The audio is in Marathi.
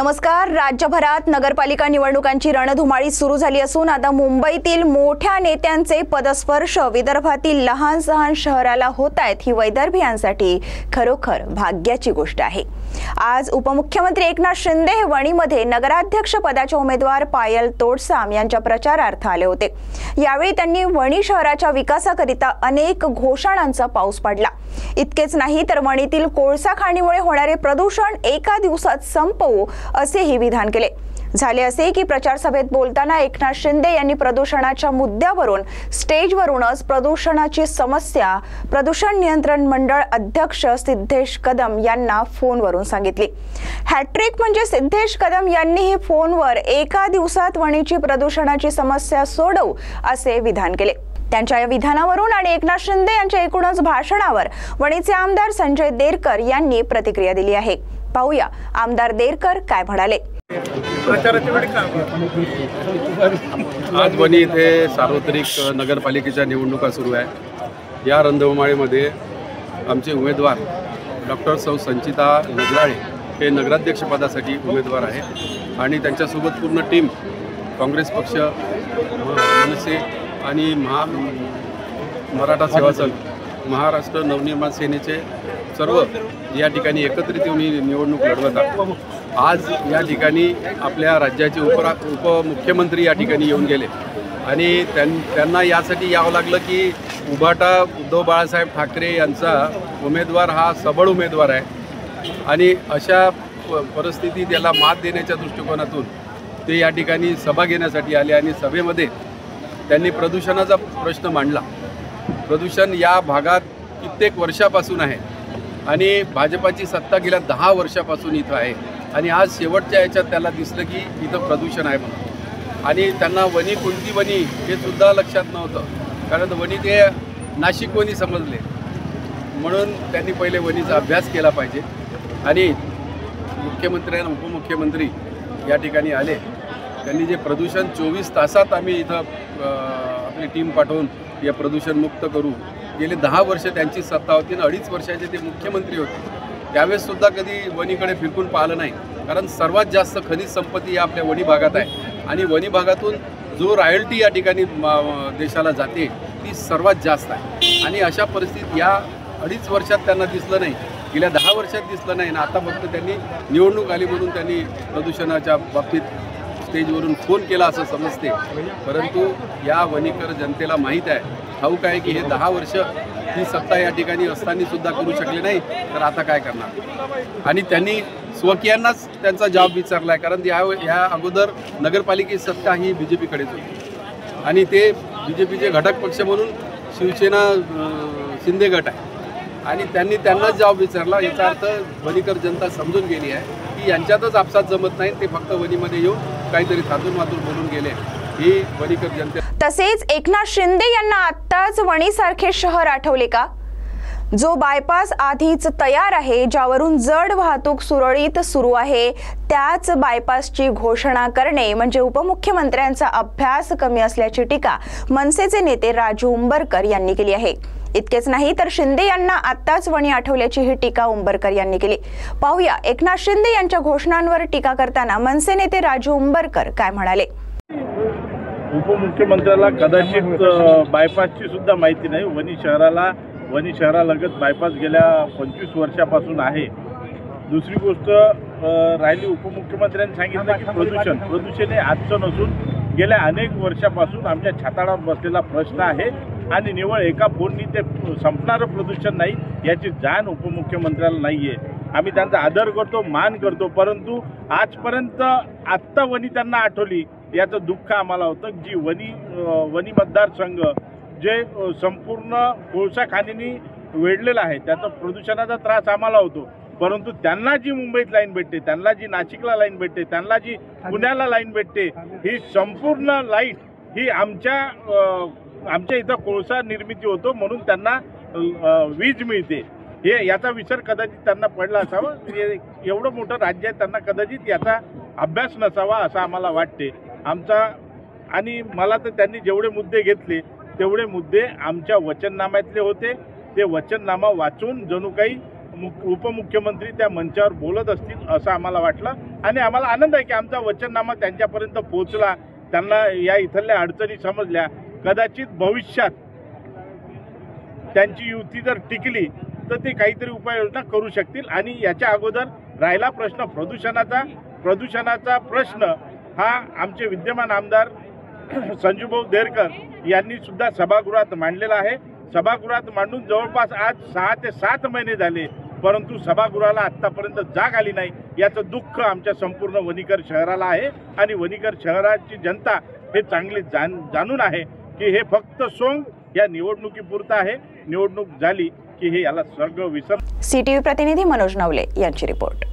नमस्कार। राज्यभरात नगरपालिका निवडणुकांची रणधुमाळी सुरू झाली असून आता मुंबईतील मोठ्या नेत्यांचे पदस्पर्श विदर्भातील लहान सहान शहराला होत आहेत। ही वैदर्भियांसाठी खरोखर भाग्याची गोष्ट आहे। आज उपमुख्यमंत्री एकनाथ शिंदे हे वणीमध्ये नगराध्यक्ष पदाच्या उमेदवार पायल तोडसाम यांच्या प्रचारार्थ आले होते। यावेळी त्यांनी वणी शहराच्या विकासाकरिता अनेक घोषणांचा पाऊस पाडला। इतकेच नाही तर वणीतील कोळसा खाणीमुळे होणारे प्रदूषण एका दिवसात संपवू असेही विधान केले। झाले असे की प्रचार सभेत बोलताना एकनाथ शिंदे यांनी प्रदूषणाच्या मुद्द्यावरून स्टेजवरूनच प्रदूषणाची समस्या प्रदूषण नियंत्रण मंडळ अध्यक्ष सिद्धेश कदम यांना फोनवरून सांगितली। हॅट्रिक म्हणजे सिद्धेश कदम यांनीही फोनवर एका दिवसात वणीची प्रदूषणाची समस्या सोडवू असे विधान केले। त्यांच्या या विधानावरून आणि एकनाथ शिंदे यांच्या एकूणच भाषणावर वणीचे आमदार संजय देरकर यांनी प्रतिक्रिया दिली आहे। पाहूया आमदार देरकर काय म्हणाले। आज वणी इथे सार्वत्रिक नगरपालिकेच्या निवडणुका सुरू आहे। या रणधुमाळीमध्ये आमचे उमेदवार डॉक्टर सौ संचिता नगराळे हे नगराध्यक्ष पदासाठी उमेदवार आहेत आणि त्यांच्यासोबत पूर्ण टीम काँग्रेस पक्ष, मनसे आणि मराठा सेवा संघ, महाराष्ट्र नवनिर्माण सेनेचे सर्व या ठिकाणी एकत्रित येऊन निवडणूक लढवतात। आज या ठिकाणी आपल्या राज्याचे उपमुख्यमंत्री या ठिकाणी येऊन गेले आणि त्यांना यासाठी यावं लागलं की उभाटा उद्धव बाळासाहेब ठाकरे यांचा उमेदवार हा सबळ उमेदवार आहे आणि अशा परिस्थितीत त्याला मात देण्याच्या दृष्टिकोनातून ते या ठिकाणी सभा घेण्यासाठी आले आणि सभेमध्ये त्यांनी प्रदूषणाचा प्रश्न मांडला। प्रदूषण या भागात कित्येक वर्षापासून आहे आणि भाजपाची सत्ता गेल्या 10 वर्षापासून इथं आहे आणि आज शेवटच्या याच्यात त्याला दिसलं की इथं प्रदूषण आहे म्हणून। आणि त्यांना वणी कोणती वणी हे सुद्धा लक्षात नव्हतं, कारण वणी ते नाशिक वणी समजले, म्हणून त्यांनी पहिले वणीचा अभ्यास केला पाहिजे। आणि मुख्यमंत्री आणि उपमुख्यमंत्री या ठिकाणी आले, त्यांनी जे प्रदूषण 24 तासात आम्ही इथं आपली टीम पाठवून या प्रदूषण मुक्त करू, गेले 10 वर्ष त्यांची सत्ता होती आणि 2.5 वर्षाचे ते मुख्यमंत्री होते, त्यावेळेससुद्धा कधी वणीकडे फिरकून पाहिलं नाही। कारण सर्वात जास्त खनिज संपत्ती या आपल्या वणी भागात आहे आणि वणी भागातून जो रॉयल्टी या ठिकाणी देशाला जाते ती सर्वात जास्त आहे। आणि अशा परिस्थितीत या 2.5 वर्षात त्यांना दिसलं नाही, गेल्या 10 वर्षात दिसलं नाही ना आता फक्त त्यांनी निवडणूक आली म्हणून त्यांनी प्रदूषणाच्या बाबतीत स्टेजवरून फोन केला असं समजते, परंतु या वणीकर जनतेला माहीत आहे, ठाऊक आहे की हे 10 वर्ष ही सत्ता या ठिकाणी असताना सुद्धा करू शकले नाही, तर आता काय करणार। आणि त्यांनी स्वकीयांनाच त्यांचा जॉब विचारला आहे, कारण या अगोदर नगरपालिकेची सत्ता ही BJPकडेच होती आणि ते BJPचे घटक पक्ष म्हणून शिवसेना शिंदे गट आहे आणि त्यांनाच जॉब विचारला। याचा अर्थ वणीकर जनता समजून गेली आहे की यांच्यातच आपसात जमत नाही, ते फक्त वणीमध्ये येऊन काहीतरी थातून मातून बोलून गेले। ही वणीकर जनते। तसेच एकनाथ शिंदे यांना आत्ताच वणीसारखे शहर आठवले का, जो बायपास आधीच तयार आहे, ज्यावरून जड वाहतूक सुरळीत सुरू आहे, त्याच बायपासची घोषणा करणे म्हणजे उपमुख्यमंत्र्यांचा अभ्यास कमी असल्याची टीका मनसेचे नेते राजू उंबरकर यांनी केली आहे। इतकेच नाही तर शिंदे यांना आत्ताच वणी आठवल्याची ही टीका उंबरकर यांनी केली। पाहूया एकनाथ शिंदे यांच्या घोषणांवर टीका करताना मनसे नेते राजू उंबरकर काय म्हणाले। उपमुख्यमंत्र्याला कदाचित बायपासची सुद्धा माहिती नाही। वणी शहरालगत बायपास गेल्या 25 वर्षापासून आहे। दुसरी गोष्ट राहिली, उपमुख्यमंत्र्यांनी सांगितलं की प्रदूषण हे आजचं नसून गेल्या अनेक वर्षापासून आमच्या छाताडावर बसलेला प्रश्न आहे आणि निवळ एका फोननी ते संपणारं प्रदूषण नाही याची जाण उपमुख्यमंत्र्याला नाही आहे। आम्ही त्यांचा आदर करतो, मान करतो, परंतु आजपर्यंत आत्ता वणी त्यांना आठवली याचं दुःख आम्हाला होतं। जी वणी मतदारसंघ जे संपूर्ण कोळसा खाणींनी वेढलेला आहे त्याचा प्रदूषणाचा त्रास आम्हाला होतो, परंतु त्यांना जी मुंबईत लाईन भेटते, त्यांना जी नाशिकला लाईन भेटते, त्यांना जी पुण्याला लाईन भेटते, ही संपूर्ण लाईट ही आमच्या इथं कोळसा निर्मिती होतो म्हणून त्यांना वीज मिळते। हे याचा विसर कदाचित त्यांना पडला असावा। एवढं मोठं राज्य आहे, त्यांना कदाचित याचा अभ्यास नसावा असं आम्हाला वाटते। आणि मला तर त्यांनी जेवढे मुद्दे घेतले तेवढे मुद्दे आमच्या वचननाम्यातले होते। ते वचननामा वाचून जणू काही उपमुख्यमंत्री त्या मंचावर बोलत असतील असं आम्हाला वाटलं आणि आम्हाला आनंद आहे की आमचा वचननामा त्यांच्यापर्यंत पोहोचला, त्यांना या इथल्या अडचणी समजल्या. कदाचित भविष्यात त्यांची युती जर टिकली तर ते काहीतरी उपाययोजना करू शकतील. आणि याच्या अगोदर राहिला प्रश्न प्रदूषणाचा प्रश्न हा आमचे विद्यमान आमदार संजूभाऊ देरकर यांनी सुद्धा सभागृहात मांडलेला आहे. सभागृहात मांडून जवळपास आज 6 ते 7 महिने झाले, परंतु सभागृहाला आत्तापर्यंत जाग आली नाही. याचं दुःख आमच्या संपूर्ण वणीकर शहराला आहे आणि वणीकर शहराची जनता हे चांगली जाणून आहे की हे फक्त सोंग या निवडणुकीपुरतं आहे. निवडणूक झाली की हे याला सर्व विसर. CTV प्रतिनिधी मनोज नवले यांची रिपोर्ट.